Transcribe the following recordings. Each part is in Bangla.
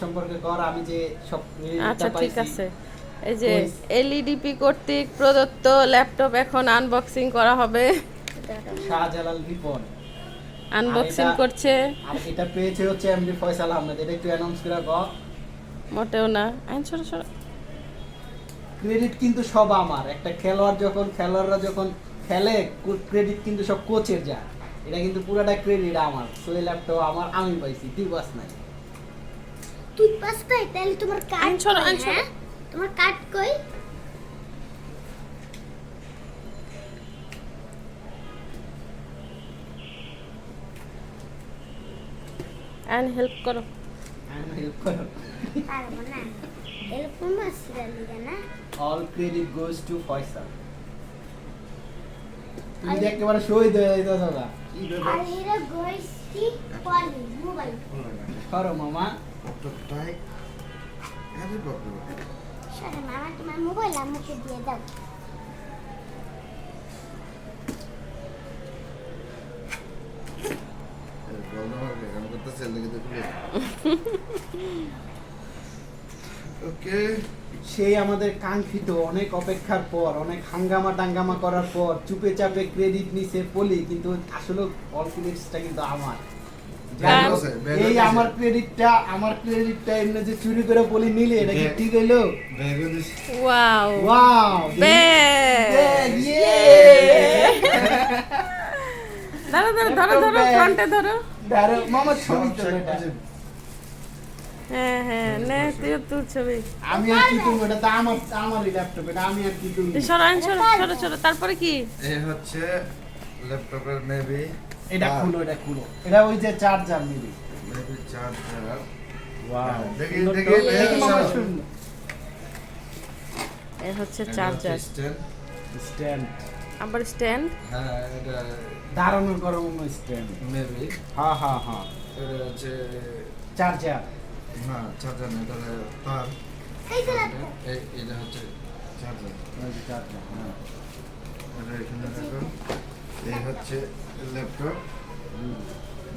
সম্পর্কে কর আমি যে সব আচ্ছা ঠিক আছে। এই যে এলইডিপি কর্তৃক প্রদত্ত ল্যাপটপ এখন আনবক্সিং করা হবে। শাহজালাল রিপন আনবক্সিং করছে। আর এটা পেয়েছে হচ্ছে এমডি ফয়সাল আহমেদ। এটা একটু অ্যানাউন্স করে কর। মোটেও না, আইন সরো সরো। ক্রেডিট কিন্তু সব আমার। একটা খেলোয়াড়রা যখন খেলে ক্রেডিট কিন্তু সব কোচের যায়। এটা কিন্তু পুরোটা ক্রেডিট আমার। সো এই ল্যাপটপ আমার, আমি পাইছি, তুই পাস নাই। তুই পাস পাই তাহলে তোমার কার্ড আইন সরো, আইন সরো। হ্যাঁ তোমার কার্ড কই? আইন হেল্প করো। আমি হেল্প করো। পারবো না, এরকম আসলে লিগা না। All credit goes to Faisal. তুমি যে একেবারে শহীদ হয়ে যাইতো দাদা। কি আর ব্যাপার? এরা গোইস্টি পলি মোবাইল। করো মামা। সরে মামা, তোমার মোবাইল আমাকে দিয়ে দাও। ওকে, সেই আমাদের কাঙ্ক্ষিত অনেক অপেক্ষার পর, অনেক হাঙ্গামা টাঙ্গামা করার পর চুপে চাপে ক্রেডিট নিছে পলি, কিন্তু আসলে অল ক্রেডিটসটা কিন্তু আমার। এই আমার ক্রেডিটটা এমনি যে চুরি করে পলি নিলে এটা কি ঠিক হইলো? ওয়াও ওয়াও ধরো ধরো ধরো ধরো, ফ্রন্টে ধরো। মামা ছবি তো এটা। হ্যাঁ হ্যাঁ, নে তুই তোর ছবি। আমি আর কি তুলবো? এটা তো আমারই ল্যাপটপ, এটা আমি আর কি তুলবো? সরো আইন সরো সরো সরো। তারপরে কি? এই হচ্ছে ল্যাপটপের মেবি এটা খুলো, এটা খুলো। এটা ওই যে চার্জার নিবি। চার্জার। ওয়াও দেখি সুন্দর দেখি তো। দেখি মামা সুন্দর। এ হচ্ছে চার্জার, স্ট্যান্ড। আবার স্ট্যান্ড। হ্যাঁ, এটা দাঁড়ানোর করানো স্ট্যান্ড। মেবি হ্যাঁ হ্যাঁ হ্যাঁ। এটা হচ্ছে চার্জার। না, চার্জার না, এটা তার। এই যে ল্যাপটপ। এটা হচ্ছে চার্জার। চার্জার হ্যাঁ। এটা এখানে দেখো, এই হচ্ছে ল্যাপটপ।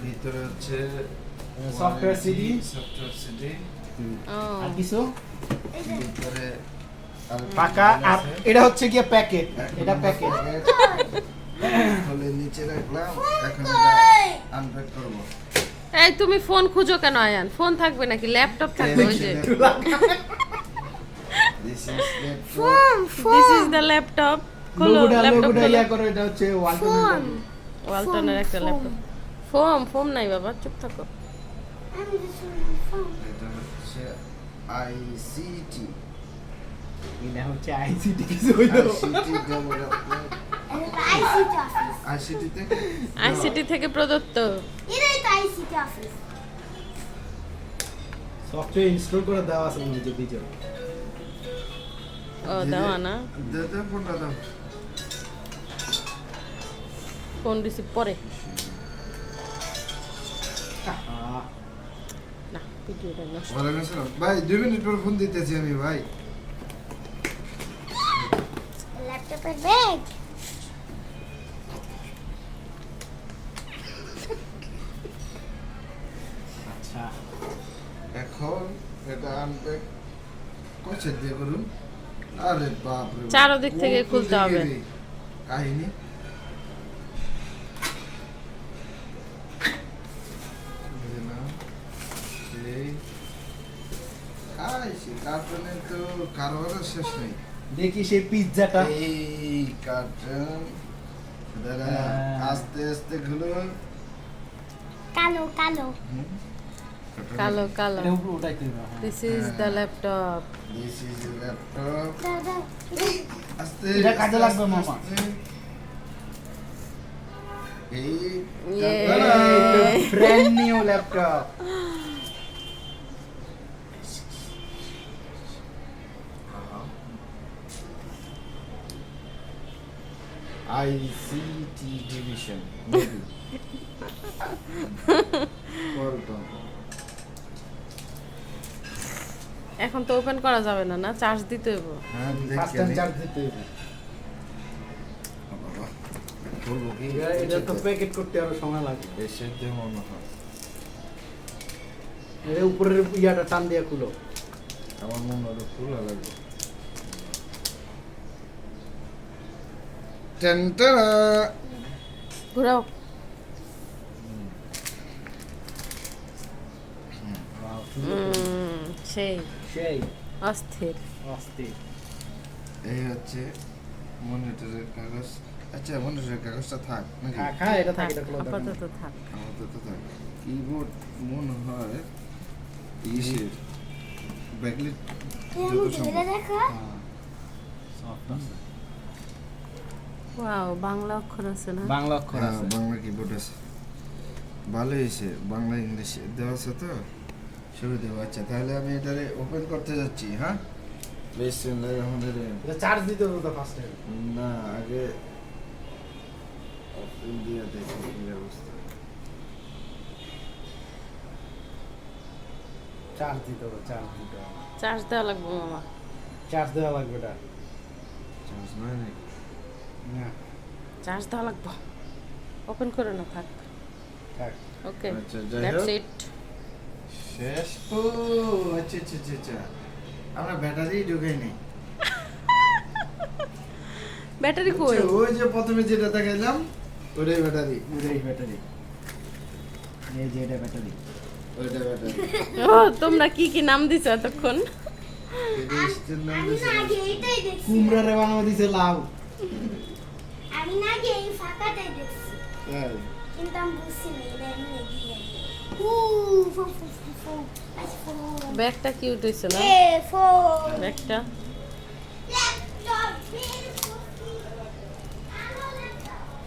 ভিতরে হচ্ছে সফটওয়্যার সিডি। Software CD. ও আর কিছু এই যে ভিতরে আর পাকা। আর এটা হচ্ছে গিয়ে প্যাকেট। এটা প্যাকেট। তাহলে নিচে রাখলাম, এখন এটা আনপ্যাক করব। এই তুমি ফোন খুঁজো কেন আয়ান? ফোন থাকবে নাকি? ল্যাপটপ থাকবে ওই যে। This is laptop. Phone this phone is the laptop. খোলো লোগোটা ল্যাপটপ খোলো। ইয়া করো। এটা হচ্ছে ফোন। ওয়ালটনের একটা ফোম, ল্যাপটপ। ফোম ফোম নাই বাবা, চুপ থাকো। আমি যে শুনলাম ফোন। এটা হচ্ছে ICT এটা হচ্ছে আইসিটি কিছু হইলো। এটা তো আইসিটি অফিস। ICT তে আইসিটি থেকে প্রদত্ত। এটাই তো আইসিটি অফিস। সফটওয়্যার ইনস্টল করে দেওয়া আছে মনে হচ্ছে ভিতরে। ও দেওয়া না, দে ফোনটা দাও। ফোন রিসিভ পরে। আহ, না ভিডিওটা নষ্ট। ওয়ালাইকুম আসসালাম ভাই, 2 মিনিট পর ফোন দিতেছি আমি ভাই। ল্যাপটপের ব্যাগ। আচ্ছা এখন এটা আনপ্যাক কোচে দিয়ে করুন। আরে বাপ রে, চারদিক থেকে খুলতে হবে। কাহিনী কার্টুনে তো কারবারের শেষ নেই। দেখি সেই পিৎজাটা। এই কার্টুন দাদা আস্তে আস্তে খুলো। কালো কালো। কালো কালো। এটা উপরে উঠাইতে হবে। হ্যাঁ। This is the laptop. This is laptop. দাও দাও। আস্তে এটা কাজে লাগবে মামা। এই brand new laptop. ICT division এখন তো ওপেন করা যাবে না, না চার্জ দিতে হইব। হ্যাঁ, ফার্স্ট টাইম চার্জ দিতে হবে। বলবো কি এটা তো প্যাকেট করতে আরো সময় লাগবে। এসে মনে হয় এর উপরের ইয়াটা টান দিয়ে খুলো। আমার মনে হলো খোলা লাগবে। টেনটারা ঘুরাও। সেই সেই অস্থির। অস্থির। এই হচ্ছে মনিটরের কাগজ। আচ্ছা মনিটরের কাগজটা থাক নাকি? খা এটা থাকে এটা খুলো। আপাতত থাক। আমাদের তো থাক। কিবোর্ড মনে হয় ইসের ব্যাকলিট তুমি ধরে দেখো সফট আছে। ওয়াও, বাংলা অক্ষর আছে না? বাংলা অক্ষর আছে। বাংলা কিবোর্ড আছে। ভালো হয়েছে, বাংলা ইংলিশ দেওয়া আছে তো সুবিধা। আচ্ছা তাহলে আমি এটারে ওপেন করতে যাচ্ছি। হ্যাঁ বিসমিল্লাহির রহমানির রহিম। এটা চার্জ দিতে হবে তো ফার্স্টে। না আগে ওপেন দিয়ে দেখি কি অবস্থা। চার্জ দিতে হবে, চার্জ দিতে হবে। চার্জ দেওয়া লাগবে মামা। চার্জ দেওয়া লাগবে এটা। চার্জ নয় নাকি? না চার্জ দেওয়া লাগবে। ওপেন করে না, থাক। থাক। ওকে, আচ্ছা, যাই দ্যাটস হোক। ইট। শেষ। ও আচ্ছা আচ্ছা আচ্ছা আচ্ছা, আমরা ব্যাটারি ঢুকাই নি। ব্যাটারি কই? ওই যে প্রথমে যেটা দেখাইলাম ওটাই ব্যাটারি। ওইটাই ব্যাটারি। এই যে এটা ব্যাটারি। ওইটা ব্যাটারি। ও, তোমরা কি কি নাম দিছো এতক্ষণ? এটা স্টিল নাম আমি দিছে। না আগে এইটাই দেখছি কুমড়ারে বানানো দিছে লাউ। আমি না আগে এই ফাঁকাটাই দেখছি তাই? কিন্তু আমি বুঝছি না এটা এমনি এগিয়ে যাবে ফু ফু ফু ফু আচ্ছা ফু ব্যাগটা কিউট হইছে না? এ ফু ব্যাগটা ল্যাপটপ বিল কপি আলো ল্যাপটপ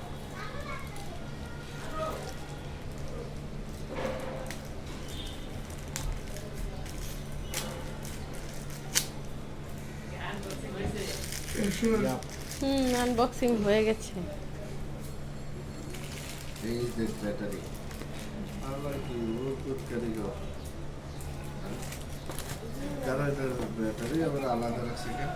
আনবক্সিং হয়ে গেছে। এই যে ব্যাটারি। আল্লাহ কি উদ্ভুত কারিগর। কারণ এটা ব্যাটারি আবার আলাদা রাখছে কেন?